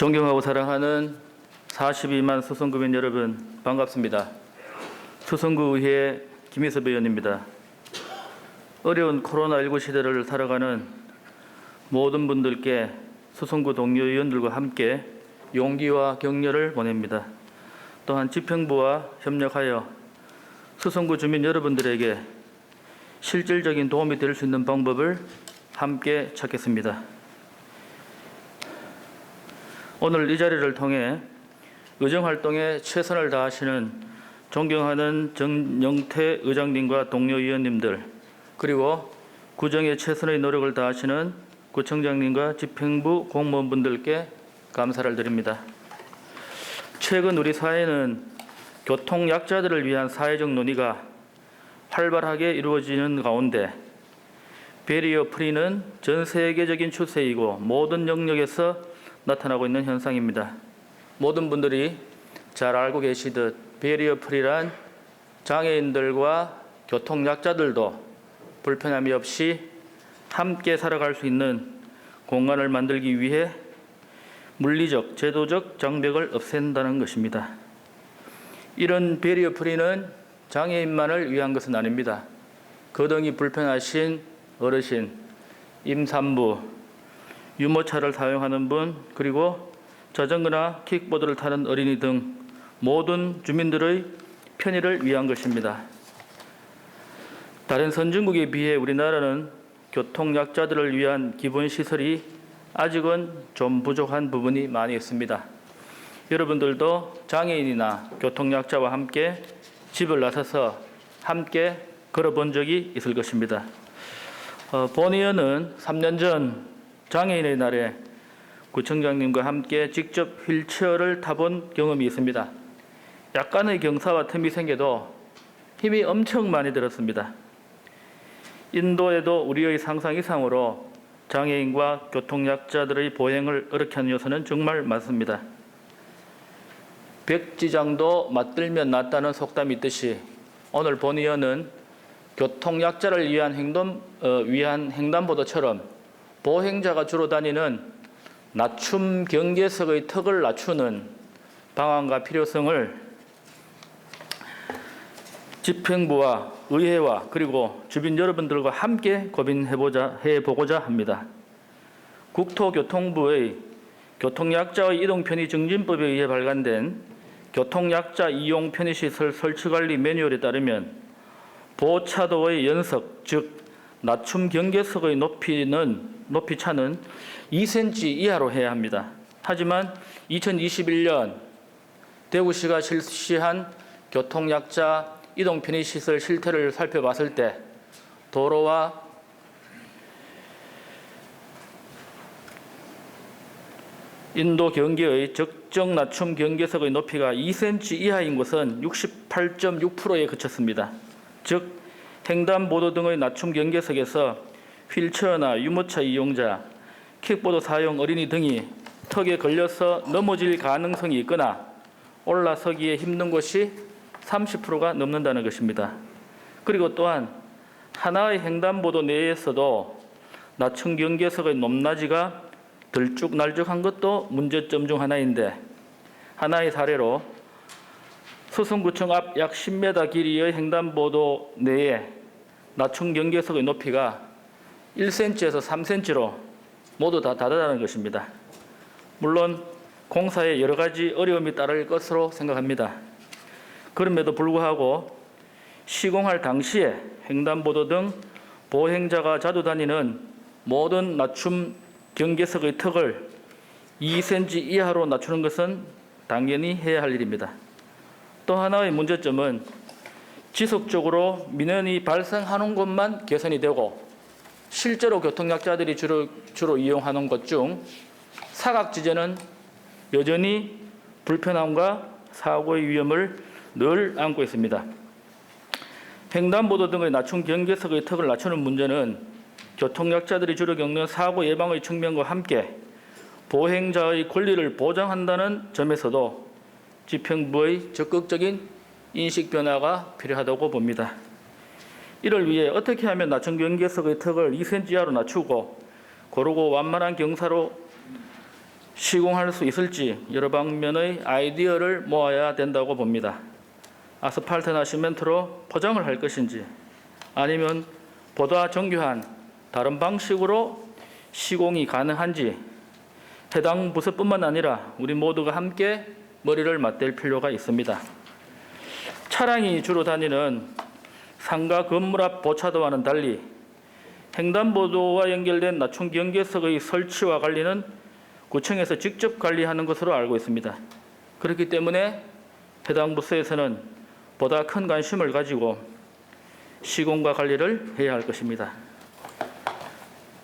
존경하고 사랑하는 42만 수성구민 여러분, 반갑습니다. 수성구의회 김희섭 의원입니다. 어려운 코로나19 시대를 살아가는 모든 분들께 수성구 동료 의원들과 함께 용기와 격려를 보냅니다. 또한 집행부와 협력하여 수성구 주민 여러분들에게 실질적인 도움이 될 수 있는 방법을 함께 찾겠습니다. 오늘 이 자리를 통해 의정활동에 최선을 다하시는 존경하는 정영태 의장님과 동료 의원님들, 그리고 구정에 최선의 노력을 다하시는 구청장님과 집행부 공무원분들께 감사를 드립니다. 최근 우리 사회는 교통약자들을 위한 사회적 논의가 활발하게 이루어지는 가운데 베리어 프리는 전 세계적인 추세이고 모든 영역에서 나타나고 있는 현상입니다. 모든 분들이 잘 알고 계시듯 베리어 프리란 장애인들과 교통약자들도 불편함이 없이 함께 살아갈 수 있는 공간을 만들기 위해 물리적, 제도적 장벽을 없앤다는 것입니다. 이런 베리어 프리는 장애인만을 위한 것은 아닙니다. 거동이 불편하신 어르신, 임산부, 유모차를 사용하는 분, 그리고 자전거나 킥보드를 타는 어린이 등 모든 주민들의 편의를 위한 것입니다. 다른 선진국에 비해 우리나라는 교통약자들을 위한 기본시설이 아직은 좀 부족한 부분이 많이 있습니다. 여러분들도 장애인이나 교통약자와 함께 집을 나서서 함께 걸어본 적이 있을 것입니다. 본 의원은 3년 전 장애인의 날에 구청장님과 함께 직접 휠체어를 타본 경험이 있습니다. 약간의 경사와 틈이 생겨도 힘이 엄청 많이 들었습니다. 인도에도 우리의 상상 이상으로 장애인과 교통약자들의 보행을 어렵게 하는 요소는 정말 많습니다. 백지장도 맞들면 낫다는 속담이 있듯이 오늘 본 의원은 교통약자를 위한 횡단보도처럼 보행자가 주로 다니는 낮춤 경계석의 턱을 낮추는 방안과 필요성을 집행부와 의회와 그리고 주민 여러분들과 함께 고민해보고자 합니다. 국토교통부의 교통약자의 이동편의 증진법에 의해 발간된 교통약자 이용 편의시설 설치관리 매뉴얼에 따르면 보차도의 연석, 즉 낮춤 경계석의 높이차는 2cm 이하로 해야 합니다. 하지만 2021년 대구시가 실시한 교통약자 이동 편의시설 실태를 살펴봤을 때 도로와 인도 경계의 적정 낮춤 경계석의 높이가 2cm 이하인 곳은 68.6%에 그쳤습니다. 즉 횡단보도 등의 낮춤 경계석에서 휠체어나 유모차 이용자, 킥보드 사용 어린이 등이 턱에 걸려서 넘어질 가능성이 있거나 올라서기에 힘든 곳이 30%가 넘는다는 것입니다. 그리고 또한 하나의 횡단보도 내에서도 낮춤 경계석의 높낮이가 들쭉날쭉한 것도 문제점 중 하나인데, 하나의 사례로 수성구청 앞 약 10m 길이의 횡단보도 내에 낮춤 경계석의 높이가 1cm에서 3cm로 모두 다 다르다는 것입니다. 물론 공사에 여러 가지 어려움이 따를 것으로 생각합니다. 그럼에도 불구하고 시공할 당시에 횡단보도 등 보행자가 자주 다니는 모든 낮춤 경계석의 턱을 2cm 이하로 낮추는 것은 당연히 해야 할 일입니다. 또 하나의 문제점은 지속적으로 민원이 발생하는 곳만 개선이 되고 실제로 교통약자들이 주로 이용하는 곳 중 사각지대는 여전히 불편함과 사고의 위험을 늘 안고 있습니다. 횡단보도 등의 낮춤 경계석의 턱을 낮추는 문제는 교통약자들이 주로 겪는 사고 예방의 측면과 함께 보행자의 권리를 보장한다는 점에서도 집행부의 적극적인 인식 변화가 필요하다고 봅니다. 이를 위해 어떻게 하면 낮춤 경계석의 턱을 2cm 이하로 낮추고 고르고 완만한 경사로 시공할 수 있을지 여러 방면의 아이디어를 모아야 된다고 봅니다. 아스팔트나 시멘트로 포장을 할 것인지 아니면 보다 정교한 다른 방식으로 시공이 가능한지 해당 부서뿐만 아니라 우리 모두가 함께 머리를 맞댈 필요가 있습니다. 차량이 주로 다니는 상가 건물 앞 보차도와는 달리 횡단보도와 연결된 낮춤 경계석의 설치와 관리는 구청에서 직접 관리하는 것으로 알고 있습니다. 그렇기 때문에 해당 부서에서는 보다 큰 관심을 가지고 시공과 관리를 해야 할 것입니다.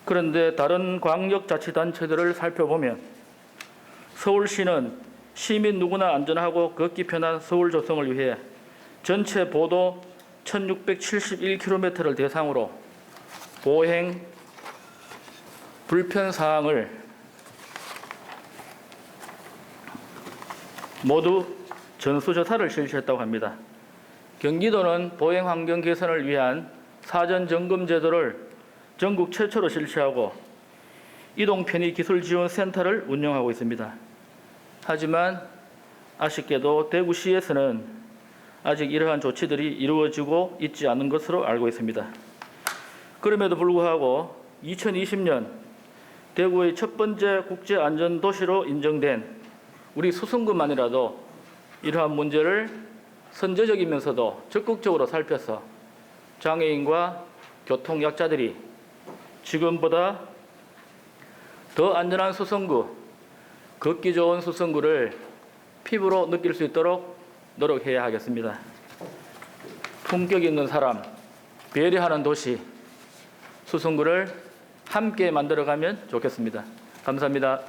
그런데 다른 광역자치단체들을 살펴보면 서울시는 시민 누구나 안전하고 걷기 편한 서울 조성을 위해 전체 보도 1671km를 대상으로 보행 불편 사항을 모두 전수조사를 실시했다고 합니다. 경기도는 보행 환경 개선을 위한 사전 점검 제도를 전국 최초로 실시하고 이동 편의 기술 지원 센터를 운영하고 있습니다. 하지만 아쉽게도 대구시에서는 아직 이러한 조치들이 이루어지고 있지 않은 것으로 알고 있습니다. 그럼에도 불구하고 2020년 대구의 첫 번째 국제안전도시로 인정된 우리 수성구만이라도 이러한 문제를 선제적이면서도 적극적으로 살펴서 장애인과 교통약자들이 지금보다 더 안전한 수성구, 걷기 좋은 수성구를 피부로 느낄 수 있도록 노력해야 하겠습니다. 품격 있는 사람, 배려하는 도시, 수성구를 함께 만들어가면 좋겠습니다. 감사합니다.